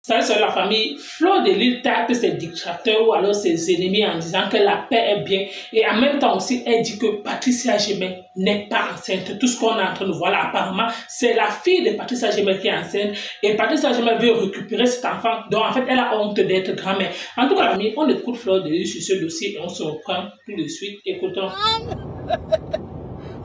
Ça, c'est la famille. Fleur de Lys traite ses dictateurs ou alors ses ennemis en disant que la paix est bien. Et en même temps aussi, elle dit que Patricia Gemel n'est pas enceinte. Tout ce qu'on est en train de voir là, apparemment, c'est la fille de Patricia Gemel qui est enceinte. Et Patricia Gemel veut récupérer cet enfant. Donc, en fait, elle a honte d'être grand-mère. En tout cas, famille, on écoute Fleur de Lys sur ce dossier et on se reprend tout de suite. Écoutons.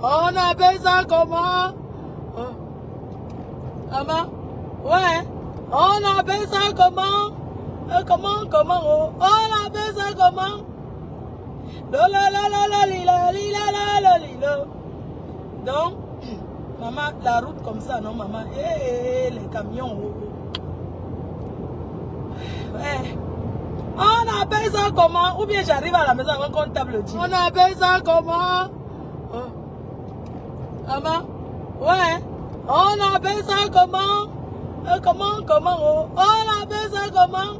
On appelle ça comment? Maman? Ouais. On appelle ça comment? Comment? On appelle ça comment? Donc, maman, la route comme ça, non, maman? Les camions. Ouais. On appelle ça comment? Ou bien j'arrive à la maison avant qu'on tape le dit. On appelle ça comment? Maman? Ouais. On appelle ça comment? Comment? On appelle ça comment?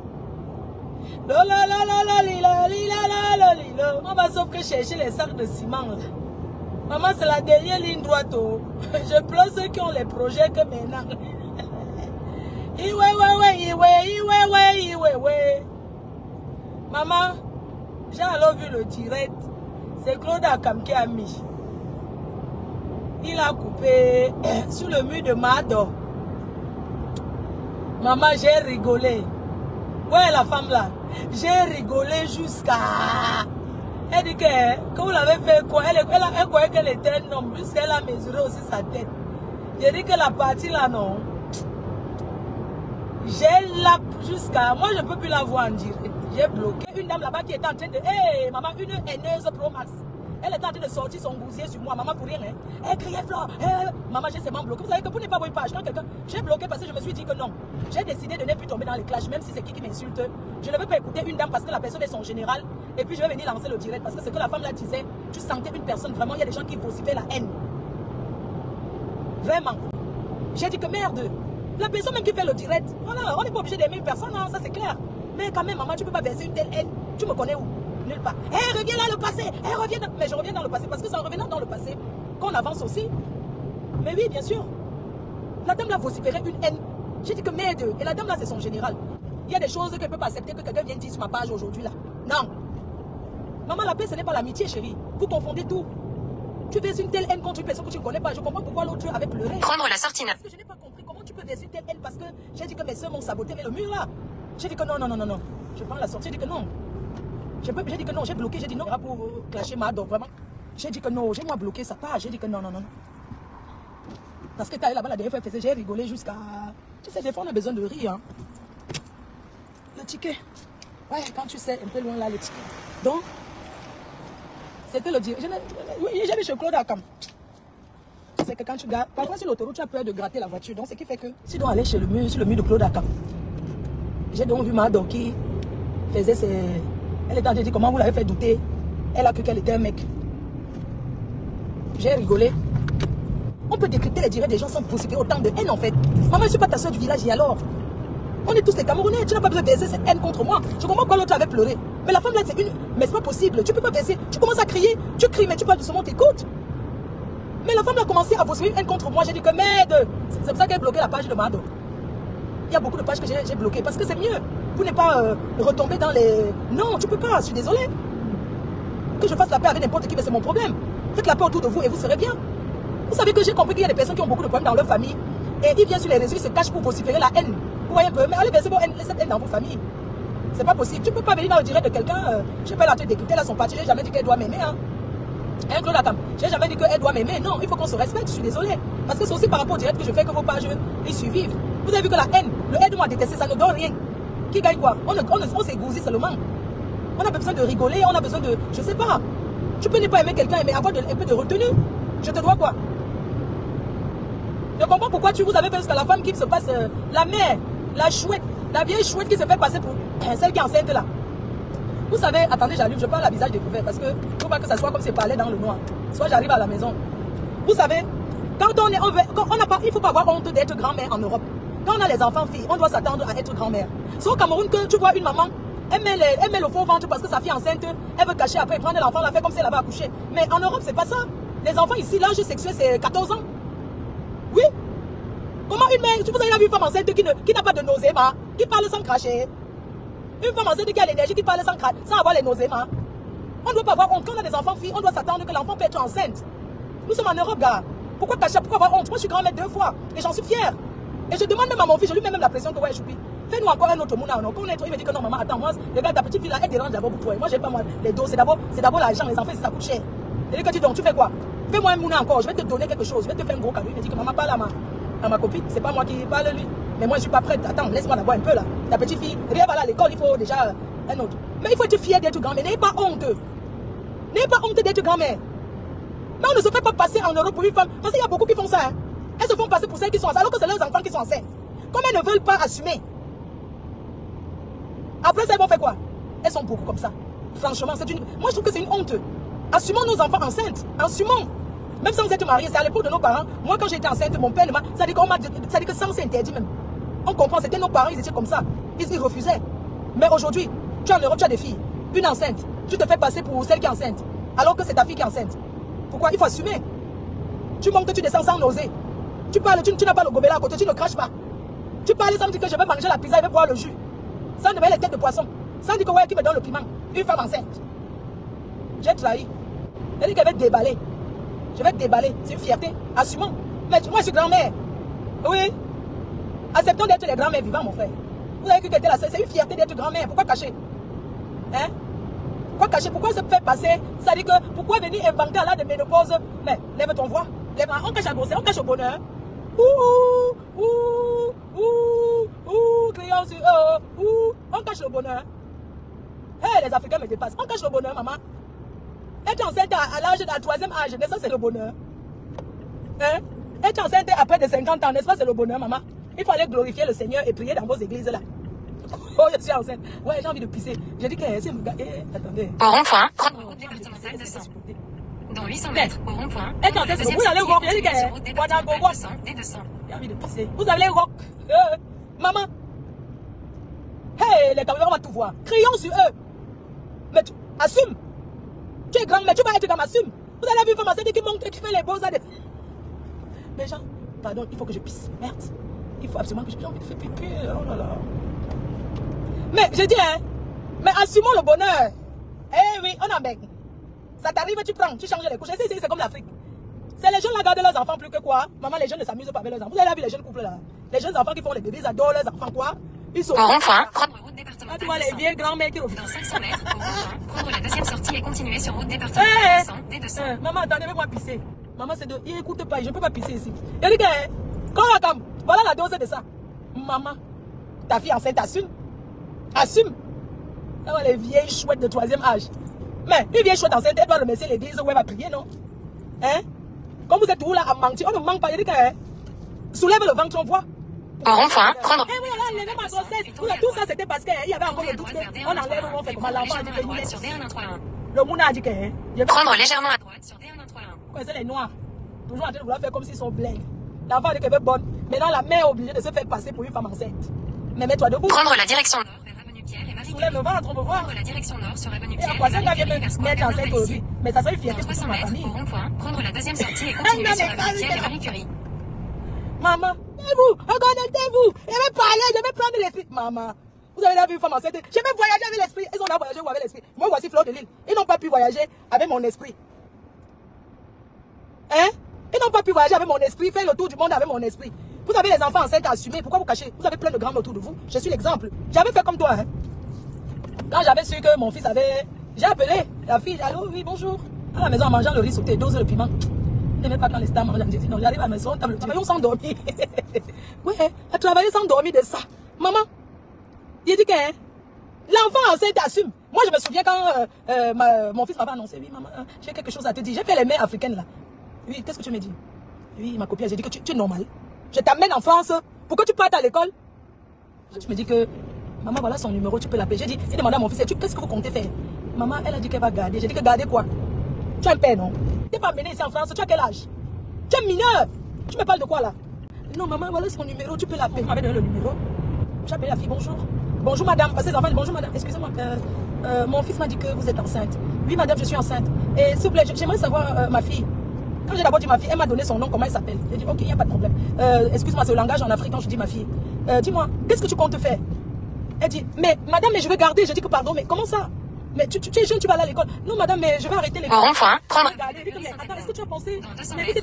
On va sauf que chercher les sacs de ciment. Là. Maman, c'est la dernière ligne droite. Oh. Je pleure ceux qui ont les projets que maintenant. Maman, j'ai alors vu le direct. C'est Claude Akam qui a mis. Il a coupé sur le mur de Mado. Maman, j'ai rigolé. Ouais, la femme là. J'ai rigolé jusqu'à... Elle dit que vous l'avez fait quoi? Elle croyait qu'elle était un homme. Jusqu'à elle a mesuré aussi sa tête. J'ai dit que la partie là, non. J'ai la jusqu'à... Moi, je ne peux plus la voir en direct. J'ai bloqué une dame là-bas qui était en train de... Hé, maman, une haineuse Pro Max. Elle était en train de sortir son gousier sur moi. Maman, pour rien. Hein. Elle criait Flore. Maman, j'ai seulement bloqué. Vous savez que pour ne pas voir une page, quand quelqu'un... J'ai bloqué parce que je me suis dit que non. J'ai décidé de ne plus tomber dans les clashs, même si c'est qui m'insulte. Je ne veux pas écouter une dame parce que la personne est son général. Et puis je vais venir lancer le direct parce que ce que la femme là disait, tu sentais une personne. Vraiment, il y a des gens qui vocifèrent la haine. Vraiment. J'ai dit que merde. La personne même qui fait le direct, voilà, on n'est pas obligé d'aimer une personne, hein, ça c'est clair. Mais quand même, maman, tu ne peux pas verser une telle haine. Tu me connais où? Nulle part. Eh, reviens là le passé. Eh, reviens dans... Mais je reviens dans le passé parce que c'est en revenant dans le passé qu'on avance aussi. Mais oui, bien sûr. La dame là vociférait une haine. J'ai dit que merde. Et la dame là, c'est son général. Il y a des choses qu'elle ne peut pas accepter que quelqu'un vienne dire sur ma page aujourd'hui là. Non. Maman, la paix, ce n'est pas l'amitié, chérie. Vous confondez tout. Tu verses une telle haine contre une personne que tu ne connais pas. Je comprends pourquoi l'autre avait pleuré. Prendre la sortie. Parce que je n'ai pas compris comment tu peux verser une telle haine parce que j'ai dit que mes soeurs m'ont saboté le mur là. J'ai dit que non. Je prends la sortie, j'ai dit que non. J'ai dit que non, j'ai bloqué, j'ai dit non pour clasher ma dog, vraiment. J'ai dit que non, j'ai moi bloqué sa page, j'ai dit que non. Parce que là-bas, la dernière fois, j'ai rigolé jusqu'à... Tu sais, des fois, on a besoin de rire. Hein. Le ticket. Ouais, quand tu sais, un peu loin là, le ticket. Donc, c'était le direct. Oui, j'ai vu chez Claude Akam. Tu sais que quand tu gardes... Parfois, sur l'autoroute, tu as peur de gratter la voiture. Donc, ce qui fait que si tu dois aller sur le mur de Claude Akam, j'ai donc vu ma dog qui faisait ses... Elle était en train de dire comment vous l'avez fait douter. Elle a cru qu'elle était un mec. J'ai rigolé. On peut décrypter les directs des gens sans possibiliser autant de haine en fait. Maman, je ne suis pas ta soeur du village et alors? On est tous des Camerounais. Tu n'as pas besoin de verser cette haine contre moi. Je comprends pourquoi l'autre avait pleuré. Mais la femme là, c'est une... Mais c'est pas possible. Tu peux pas verser. Tu commences à crier. Tu cries, mais tu parles doucement, t'écoutes. Mais la femme là a commencé à vociférer une haine contre moi. J'ai dit que merde. C'est pour ça qu'elle a bloqué la page de Mado. Il y a beaucoup de pages que j'ai bloquées parce que c'est mieux. Pour ne pas retomber dans les... Non, tu peux pas, je suis désolée. Que je fasse la paix avec n'importe qui, mais c'est mon problème. Faites la paix autour de vous et vous serez bien. Vous savez que j'ai compris qu'il y a des personnes qui ont beaucoup de problèmes dans leur famille. Et ils viennent sur les réseaux, ils se cachent pour vociférer la haine. Vous voyez un peu, mais allez verser cette haine dans vos familles. C'est pas possible. Tu peux pas venir dans le direct de quelqu'un, je sais pas la tête d'écouter là son parti, j'ai jamais dit qu'elle doit m'aimer. Hein. Claude Akam, j'ai jamais dit qu'elle doit m'aimer. Non, il faut qu'on se respecte, je suis désolée. Parce que c'est aussi par rapport au direct que je fais que vos pages ils survivent. Vous avez vu que la haine, le aide-moi à détester, ça ne donne rien. Qui gagne quoi? On s'égousille seulement. On a besoin de rigoler, on a besoin de... Je sais pas. Tu peux ne pas aimer quelqu'un, mais avoir un peu de retenue. Je te dois quoi? Je comprends pourquoi vous avez fait jusqu'à la femme qui se passe... la mère, la chouette, la vieille chouette qui se fait passer pour celle qui est enceinte là. Vous savez, attendez, j'allume, je parle à visage découvert parce que il ne faut pas que ça soit comme si je parlais dans le noir. Soit j'arrive à la maison. Vous savez, quand il ne faut pas avoir honte d'être grand-mère en Europe. Quand on a les enfants filles, on doit s'attendre à être grand-mère. C'est au Cameroun que tu vois une maman, elle met le faux ventre parce que sa fille enceinte, elle veut cacher après, prendre l'enfant, la faire comme si elle avait accouché. Mais en Europe, c'est pas ça. Les enfants ici, l'âge sexuel, c'est 14 ans. Oui. Comment une mère, vous avez vu une femme enceinte qui n'a pas de nausées, qui parle sans cracher. Une femme enceinte qui a l'énergie, qui parle sans avoir les nausées, On ne doit pas avoir honte. Quand on a des enfants filles, on doit s'attendre que l'enfant peut être enceinte. Nous sommes en Europe, gars. Pourquoi cacher? Pourquoi avoir honte? Moi, je suis grand-mère 2 fois. Et j'en suis fière. Et je demande même à mon fils, je lui mets même la pression que ouais, choupi. Fais-nous encore un autre mouna. Quand on est, il me dit que non, maman, attends, moi, regarde ta petite fille là, elle dérange d'abord pour toi. Et moi, j'ai pas moi, les dos. C'est d'abord l'argent, les enfants, ça coûte cher. Et lui, quand tu fais quoi? Fais-moi un mouna encore, je vais te donner quelque chose. Je vais te faire un gros cadeau. Il me dit que maman parle à ma copine. C'est pas moi qui parle lui. Mais moi, je suis pas prête. Attends, laisse-moi d'abord un peu là. Ta petite fille, rien va là à l'école, il faut déjà un autre. Mais il faut être fier d'être grand-mère. N'ayez pas honte. N'ayez pas honte d'être grand-mère. Mais on ne se fait pas passer en Europe pour une femme. Parce qu'il y a beaucoup qui font ça. Hein. Elles se font passer pour celles qui sont enceintes, alors que c'est leurs enfants qui sont enceintes. Comme elles ne veulent pas assumer. Après ça, elles vont faire quoi? Elles sont beaucoup comme ça. Franchement, c'est une... Moi, je trouve que c'est une honte. Assumons nos enfants enceintes. Assumons. Même si vous êtes mariés, c'est à l'époque de nos parents. Moi, quand j'étais enceinte, mon père, ça dit que ça, c'est interdit même. On comprend, c'était nos parents, ils étaient comme ça. Ils refusaient. Mais aujourd'hui, tu es en Europe, tu as des filles. Une enceinte. Tu te fais passer pour celle qui est enceinte. Alors que c'est ta fille qui est enceinte. Pourquoi? Il faut assumer. Tu montes, tu descends sans nausée. Tu parles, tu n'as pas le gobelet à côté, tu ne craches pas. Tu parles sans dire que je vais manger la pizza, je vais boire le jus. Sans demander les têtes de poisson. Sans dire que ouais, qui me donne le piment. Une femme enceinte. J'ai trahi. Elle dit qu'elle va te déballer. Je vais te déballer. C'est une fierté. Assumons. Mais moi, je suis grand-mère. Oui. Acceptons d'être les grands-mères vivants, mon frère. Vous avez cru que c'était la seule. C'est une fierté d'être grand-mère. Pourquoi cacher? Hein? Pourquoi cacher? Pourquoi se faire passer? Ça dit que pourquoi venir inventer à l'âge de ménopause? Mais lève ton voix. On cache à grossesse, on cache au bonheur. Criant sur on cache le bonheur. Hey, les Africains me dépassent. On cache le bonheur, maman. Être enceinte à l'âge de la 3e âge, n'est-ce pas, c'est le bonheur? Hein? Être enceinte après de 50 ans, n'est-ce pas, c'est le bonheur, maman? Il faut aller glorifier le Seigneur et prier dans vos églises là. Oh, je suis enceinte. Ouais, j'ai envie de pisser. J'ai dit que c'est me gars. Attendez. Au rond-point, prendre la route départementale de 100. Dans 800 mètres, au rond-point. Être enceinte, c'est vous allez au rock. J'ai dit que j'ai envie de pisser. Vous allez au rock. Maman. Hey, les caméras, on va tout voir. Crions sur eux. Mais tu assume. Tu es grande, mais tu vas être comme assume. Vous avez vu une femme enceinte qui monte et qui fait les beaux-arts. Mais Jean, pardon, il faut que je pisse. Merde. Il faut absolument que j'ai envie de faire pipi. Oh là là. Mais je dis, hein, mais assumons le bonheur. Eh oui, on en baigne. Ça t'arrive, tu prends, tu changes les couches. Ici, c'est comme l'Afrique. C'est les jeunes là gardent leurs enfants plus que quoi. Maman, les jeunes ne s'amusent pas avec leurs enfants. Vous avez vu les jeunes couples là? Les jeunes enfants qui font les bébés, ils adorent leurs enfants quoi. Ils sont. Au rond-point, prendre route départementale. Tu vois les vieilles grands-mères qui refusent. Dans 500 mètres, au rond-point, prendre la 2e sortie et continuer sur route départementale 200, D200. Maman, attendez, moi pisser. Maman, c'est de. Il écoute pas, je ne peux pas pisser ici. Il dit que. Voilà la dose de ça. Maman, ta fille enceinte assume. Assume. Les vieilles chouettes de 3e âge. Mais une vieille chouette enceinte, elle doit remercier l'église où elle va prier, non? Hein? Comme vous êtes tous là à mentir, on ne manque pas. Il dit que. Soulève le ventre, on voit. Au rond-point, prendre. Eh oui, on a enlevé ma grossesse. Tout ça, c'était parce qu'il y avait encore le doute. On enlève, on fait comment l'enfant a dit que sur D113. le mouna a dit que. Prendre légèrement à droite sur D113. Ouais, c'est les noirs. Toujours en train de vouloir faire comme s'ils sont blingues. L'enfant a dit qu'elle est bonne. Maintenant, la mère est obligée de se faire passer pour une femme enceinte. Mais mets-toi debout. Prendre la direction nord vers Avenue Pierre et Marie. Soulève le ventre, on veut voir. Prendre la direction nord sur Avenue Et Pierre à quoi ça et va Marie vers Square mettre enceinte Bernard aujourd'hui? Mais ça serait fier Dans pour 300 ma mètres, famille. au rond-point, prendre la 2e sortie et continuer sur Avenue Pierre et Marie Curie. Maman, vous, reconnectez-vous. Je vais parler, je vais prendre l'esprit. Maman, vous avez vu une femme enceinte. Je vais voyager avec l'esprit. Ils ont là voyagé avec l'esprit. Moi, voici Fleur de Lille. Ils n'ont pas pu voyager avec mon esprit. Hein? Ils n'ont pas pu voyager avec mon esprit, faire le tour du monde avec mon esprit. Vous avez les enfants enceintes à assumer. Pourquoi vous cachez? Vous avez plein de grands autour de vous. Je suis l'exemple. J'avais fait comme toi. Hein? Quand j'avais su que mon fils avait... J'ai appelé la fille. Allô, oui, bonjour. À la maison, en mangeant le riz sauté, dose le piment. Je n'aimais pas quand les stars mangent. J'ai dit non, j'arrive à la maison, table, travaillons sans dormir. Ouais, à travailler sans dormir de ça. Maman, il dit que hein, l'enfant enceinte assume. Moi, je me souviens quand mon fils m'avait annoncé, oui, maman, j'ai quelque chose à te dire. J'ai fait les mères africaines là. Oui, qu'est-ce que tu me dis? Oui, ma copine, j'ai dit que tu es normal. Je t'amène en France pour que tu partes à l'école. Tu me dis que, maman, voilà son numéro, tu peux l'appeler. J'ai demandé à mon fils, qu'est-ce que vous comptez faire? Maman, elle a dit qu'elle va garder. J'ai dit que garder quoi? Tu as un père, non? Tu n'es pas amené ici en France, tu as quel âge? Tu es mineur. Tu me parles de quoi là? Non, maman, voilà son numéro, tu peux l'appeler. Tu m'avais donné le numéro. J'ai appelé la fille, bonjour. Bonjour madame, parce que les enfants disent bonjour madame. Excusez-moi, mon fils m'a dit que vous êtes enceinte. Oui madame, je suis enceinte. Et s'il vous plaît, j'aimerais savoir ma fille. Quand j'ai d'abord dit ma fille, elle m'a donné son nom, comment elle s'appelle. J'ai dit, ok, il n'y a pas de problème. Excuse-moi, c'est le langage en Afrique quand je dis ma fille. Dis-moi, qu'est-ce que tu comptes faire? Elle dit, mais madame, mais je vais garder. Je dis que pardon, mais comment ça? Mais tu es jeune, tu vas aller à l'école. Non, madame, mais je vais arrêter l'école. Prendre. Attends, est-ce que tu as pensé? Mais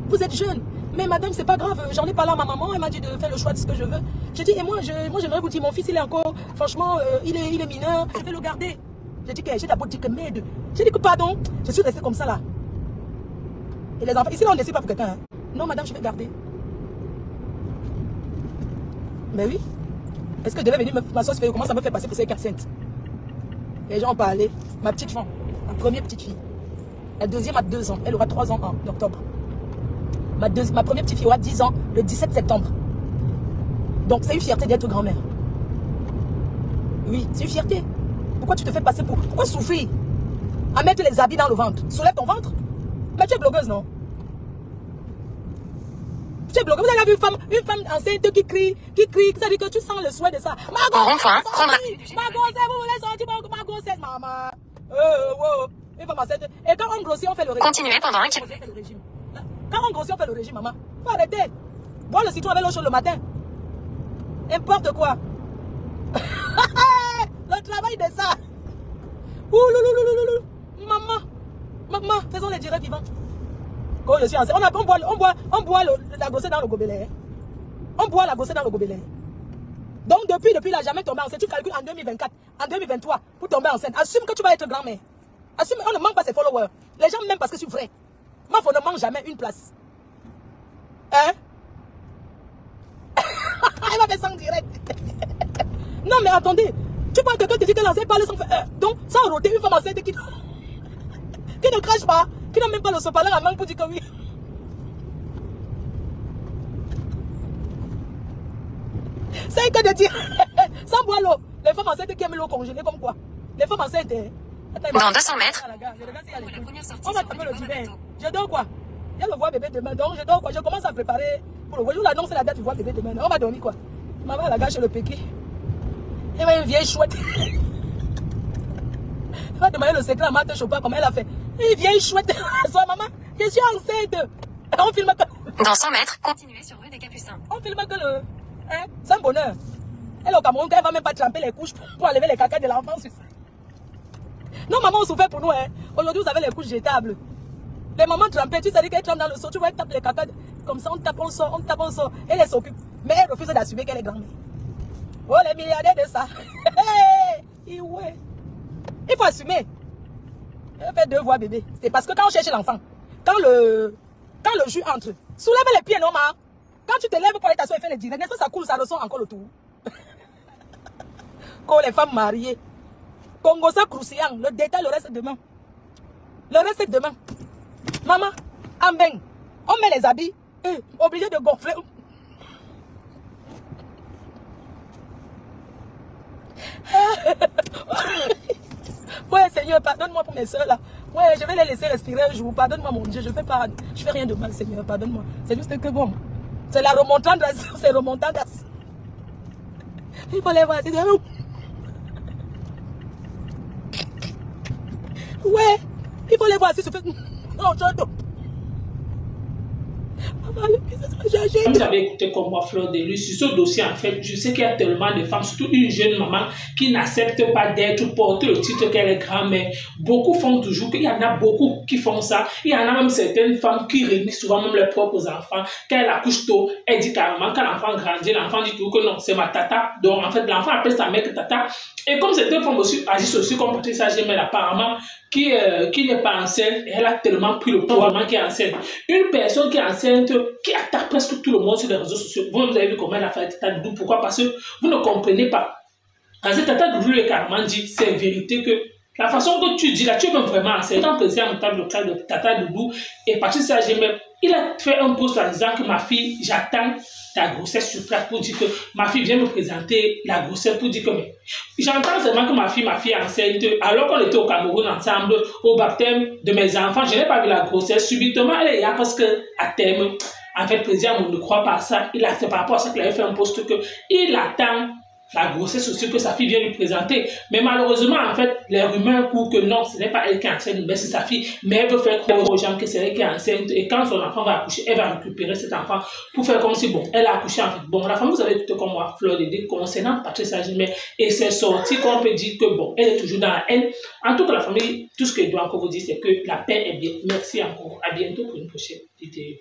vous êtes jeune. Mais madame, c'est pas grave. J'en ai parlé à ma maman. Elle m'a dit de faire le choix de ce que je veux. J'ai dit, et moi, j'aimerais vous dire, mon fils, il est encore, franchement, il est mineur. Je vais le garder. J'ai dit que j'ai d'abord dit que merde. J'ai dit que pardon. Je suis restée comme ça là. Et les enfants, ici, là, on ne décide pas pour quelqu'un. Hein. Non, madame, je vais garder. Mais oui. Est-ce que je devais venir m'asseoir sur comment ça me fait passer pour ces enceinte? Les gens ont parlé. Ma petite fille, ma première petite fille. La deuxième a 2 ans. Elle aura 3 ans en octobre. Ma première petite fille aura 10 ans le 17 septembre. Donc, c'est une fierté d'être grand-mère. Oui, c'est une fierté. Pourquoi tu te fais passer pour... Pourquoi souffrir? À mettre les habits dans le ventre. Soulève ton ventre. Mais tu es blogueuse, non? Tu es blogueuse. Vous avez vu une femme enceinte qui crie, ça dit que tu sens le souhait de ça. Ma grossesse, vous voulez sortir ma grossesse, maman. Une femme enceinte. Et quand on grossit, on fait le régime. Continuez pendant un Quand on grossit, on fait le régime, maman. Faut arrêter. Boire le citron avec l'eau chaude le matin. N'importe quoi. Le travail de ça. Maman, faisons les directs vivants. Quand je suis enceinte, on boit la grossesse dans le gobelet. On boit la grossesse dans le gobelet. Donc depuis là, jamais tombé enceinte. Tu calcules en 2024, en 2023 pour tomber enceinte. Assume que tu vas être grand-mère. Assume, on ne manque pas ses followers. Les gens m'aiment parce que je suis vrai. Moi, on ne manque jamais une place. Hein? Elle m'a fait ça en direct. Non, mais attendez. Tu parles de quelqu'un te dit que l'enceinte parle sans faire. Donc, sans roter une femme enceinte qui ne crache pas, qui n'a même pas le sopalin à main pour dire que oui. C'est que de dire, sans boire l'eau, les femmes enceintes qui aiment l'eau congelée comme quoi? Les femmes enceintes, dans 200 mètres. On va taper le divin. Je dors quoi? Il y a le voir bébé demain, donc je dors quoi? Je commence à préparer pour le jour l'annonce la date du voir bébé demain. On va dormir quoi? Maman à la gare chez le Pékin. Elle va une vieille chouette. Elle va demander le secret à Marthe Chopin comment elle a fait. Une vieille chouette. Sois maman, je suis enceinte. On filme que... Dans 100 mètres, continuez sur rue des Capucins. On filme que le... Hein? C'est un bonheur. Elle au Cameroun, elle va même pas tremper les couches pour enlever les caca de l'enfant sur ça. Non, maman, on souffrait pour nous. Hein. Aujourd'hui, vous avez les couches jetables. Les mamans trempées, tu sais qu'elles trempent dans le seau, tu vois, elles tapent les caca. Comme ça, on tape, on sort, et elle s'occupe. Mais elle refuse d'assumer qu'elle est grand-mère. Oh, les milliardaires de ça. Il faut assumer. Elle fait 2 voix bébé. C'est parce que quand on cherche l'enfant, quand le jus entre, soulève les pieds, non, ma. Quand tu te lèves pour aller t'asseoir et faire les directs, n'est-ce pas ça coule, ça ressort encore le tout. Quand les femmes mariées, Congo ça croustillant, le détail, le reste demain. Le reste c'est demain. Maman, en bain, on met les habits, obligé de gonfler. Ouais, Seigneur, pardonne-moi pour mes soeurs là. Ouais, je vais les laisser respirer un jour. Pardonne-moi, mon Dieu, je fais rien de mal, Seigneur, pardonne-moi. C'est juste que bon, c'est la remontante, c'est remontante. Il faut les voir, c'est ouais, il faut les voir si se fait. Non, j'entends. Vous avez écouté comme moi, Fleur de Lys, sur ce dossier, en fait, je sais qu'il y a tellement de femmes, surtout une jeune maman, qui n'accepte pas d'être portée le titre qu'elle est grand-mère. Beaucoup font toujours, il y en a beaucoup qui font ça. Il y en a même certaines femmes qui réunissent souvent même leurs propres enfants. Quand elle accouche tôt, elle dit carrément, quand l'enfant grandit, l'enfant dit tout que non, c'est ma tata. Donc, en fait, l'enfant appelle sa mère que tata. Et comme certaines femmes aussi agissent aussi comme Patricia Gemel, apparemment, qui n'est pas enceinte, elle a tellement pris le pouvoir qui est enceinte. Une personne qui est enceinte, qui attaque presque tout le monde sur les réseaux sociaux. Vous avez vu comment elle a fait Tata Doudou. Pourquoi? Parce que vous ne comprenez pas. Quand Tata Doudou lui a carrément dit, c'est vérité que la façon que tu dis là, tu es même vraiment enceinte. Quand président notable local de Tata Doudou et Patricia Gemel, il a fait un post en disant que ma fille, j'attends ta grossesse sur place pour dire que ma fille vient me présenter la grossesse pour dire que mais j'entends seulement que ma fille est enceinte. Alors qu'on était au Cameroun ensemble au baptême de mes enfants, je n'ai pas vu la grossesse. Subitement, elle est là parce que à terme, en fait, le président ne croit pas à ça. C'est par rapport à ça qu'il avait fait un post que il attend la grossesse aussi que sa fille vient lui présenter. Mais malheureusement, en fait, les rumeurs courent que non, ce n'est pas elle qui est enceinte, mais c'est sa fille. Mais elle veut faire croire aux gens que c'est elle qui est enceinte. Et quand son enfant va accoucher, elle va récupérer cet enfant pour faire comme si, bon, elle a accouché en fait. Bon, la femme, vous avez tout comme moi, Fleur de Lys, concernant Patricia Gémé et ses sorties, qu'on peut dire que, bon, elle est toujours dans la haine. En tout cas, la famille, tout ce que je dois encore vous dire, c'est que la paix est bien. Merci encore. À bientôt pour une prochaine vidéo.